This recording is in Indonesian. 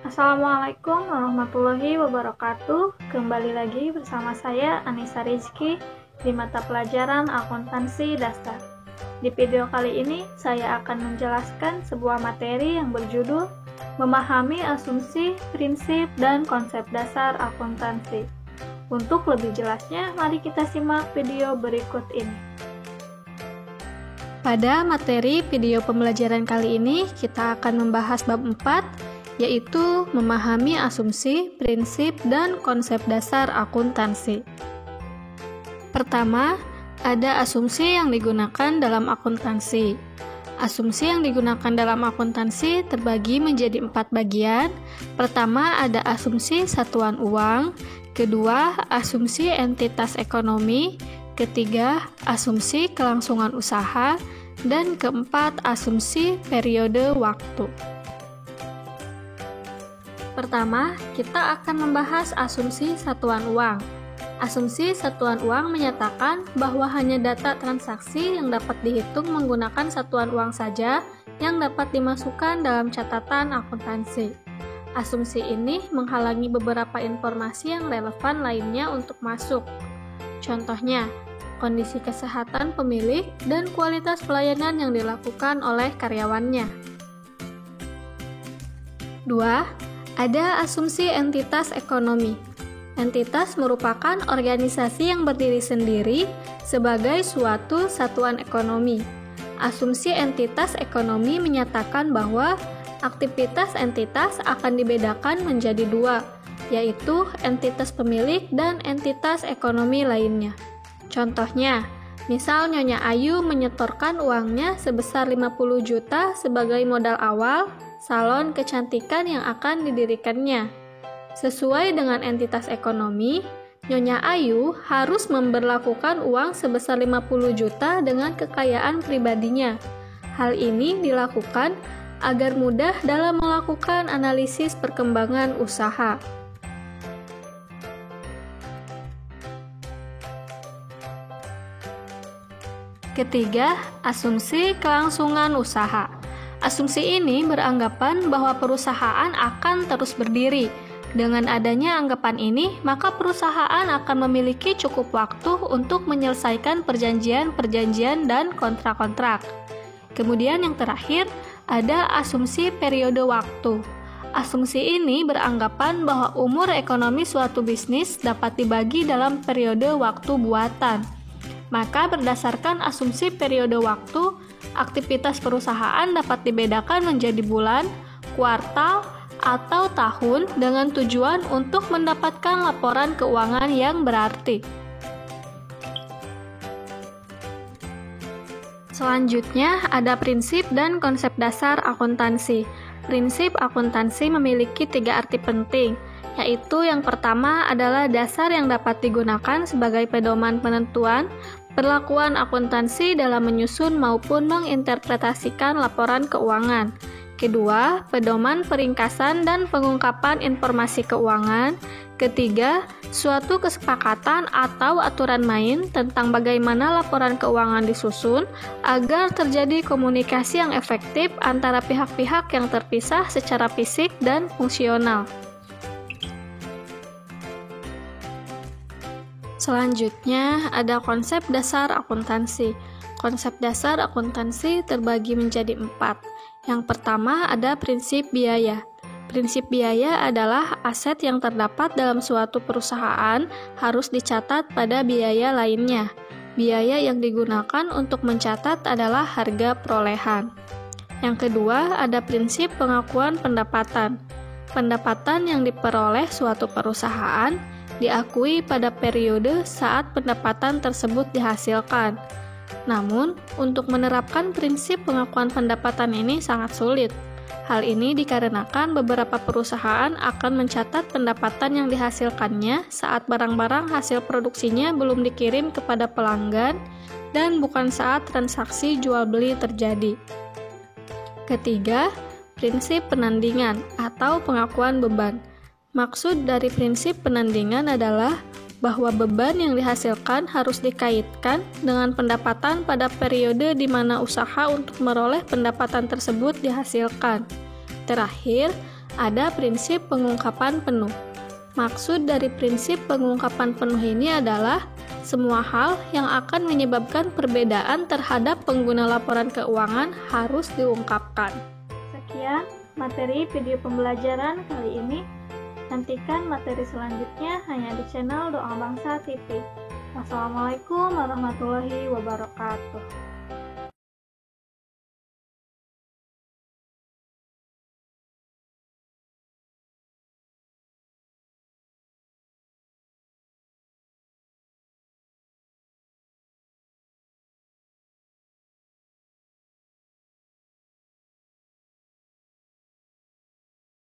Assalamualaikum warahmatullahi wabarakatuh. Kembali lagi bersama saya Anissa Rizky di mata pelajaran Akuntansi Dasar. Di video kali ini saya akan menjelaskan sebuah materi yang berjudul Memahami Asumsi, Prinsip, dan Konsep Dasar Akuntansi. Untuk lebih jelasnya, mari kita simak video berikut ini. Pada materi video pembelajaran kali ini, kita akan membahas bab 4, yaitu memahami asumsi, prinsip, dan konsep dasar akuntansi. Pertama, ada asumsi yang digunakan dalam akuntansi. Asumsi yang digunakan dalam akuntansi terbagi menjadi 4 bagian. Pertama, ada asumsi satuan uang. Kedua, asumsi entitas ekonomi. Ketiga, asumsi kelangsungan usaha. Dan keempat, asumsi periode waktu. Pertama, kita akan membahas asumsi satuan uang. Asumsi satuan uang menyatakan bahwa hanya data transaksi yang dapat dihitung menggunakan satuan uang saja yang dapat dimasukkan dalam catatan akuntansi. Asumsi ini menghalangi beberapa informasi yang relevan lainnya untuk masuk. Contohnya, kondisi kesehatan pemilik dan kualitas pelayanan yang dilakukan oleh karyawannya. 2. Ada asumsi entitas ekonomi. Entitas merupakan organisasi yang berdiri sendiri sebagai suatu satuan ekonomi. Asumsi entitas ekonomi menyatakan bahwa aktivitas entitas akan dibedakan menjadi 2, yaitu entitas pemilik dan entitas ekonomi lainnya. Contohnya, misal Nyonya Ayu menyetorkan uangnya sebesar 50 juta sebagai modal awal salon kecantikan yang akan didirikannya. Sesuai dengan entitas ekonomi, Nyonya Ayu harus memberlakukan uang sebesar 50 juta dengan kekayaan pribadinya. Hal ini dilakukan agar mudah dalam melakukan analisis perkembangan usaha. Ketiga, asumsi kelangsungan usaha. Asumsi ini beranggapan bahwa perusahaan akan terus berdiri. Dengan adanya anggapan ini, maka perusahaan akan memiliki cukup waktu untuk menyelesaikan perjanjian-perjanjian dan kontrak-kontrak. Kemudian yang terakhir, ada asumsi periode waktu. Asumsi ini beranggapan bahwa umur ekonomi suatu bisnis dapat dibagi dalam periode waktu buatan. Maka berdasarkan asumsi periode waktu, aktivitas perusahaan dapat dibedakan menjadi bulan, kuartal, atau tahun dengan tujuan untuk mendapatkan laporan keuangan yang berarti. Selanjutnya, ada prinsip dan konsep dasar akuntansi. Prinsip akuntansi memiliki 3 arti penting, yaitu yang pertama adalah dasar yang dapat digunakan sebagai pedoman penentuan perlakuan akuntansi dalam menyusun maupun menginterpretasikan laporan keuangan. Kedua, pedoman peringkasan dan pengungkapan informasi keuangan. Ketiga, suatu kesepakatan atau aturan main tentang bagaimana laporan keuangan disusun agar terjadi komunikasi yang efektif antara pihak-pihak yang terpisah secara fisik dan fungsional. Selanjutnya, ada konsep dasar akuntansi. Konsep dasar akuntansi terbagi menjadi 4. Yang pertama ada prinsip biaya. Prinsip biaya adalah aset yang terdapat dalam suatu perusahaan harus dicatat pada biaya lainnya. Biaya yang digunakan untuk mencatat adalah harga perolehan. Yang kedua ada prinsip pengakuan pendapatan. Pendapatan yang diperoleh suatu perusahaan diakui pada periode saat pendapatan tersebut dihasilkan. Namun, untuk menerapkan prinsip pengakuan pendapatan ini sangat sulit. Hal ini dikarenakan beberapa perusahaan akan mencatat pendapatan yang dihasilkannya saat barang-barang hasil produksinya belum dikirim kepada pelanggan dan bukan saat transaksi jual-beli terjadi. Ketiga, prinsip penandingan atau pengakuan beban. Maksud dari prinsip penandingan adalah bahwa beban yang dihasilkan harus dikaitkan dengan pendapatan pada periode di mana usaha untuk meroleh pendapatan tersebut dihasilkan. Terakhir, ada prinsip pengungkapan penuh. Maksud dari prinsip pengungkapan penuh ini adalah semua hal yang akan menyebabkan perbedaan terhadap pengguna laporan keuangan harus diungkapkan. Sekian materi video pembelajaran kali ini. Nantikan materi selanjutnya hanya di channel Doa Bangsa TV. Wassalamualaikum warahmatullahi wabarakatuh.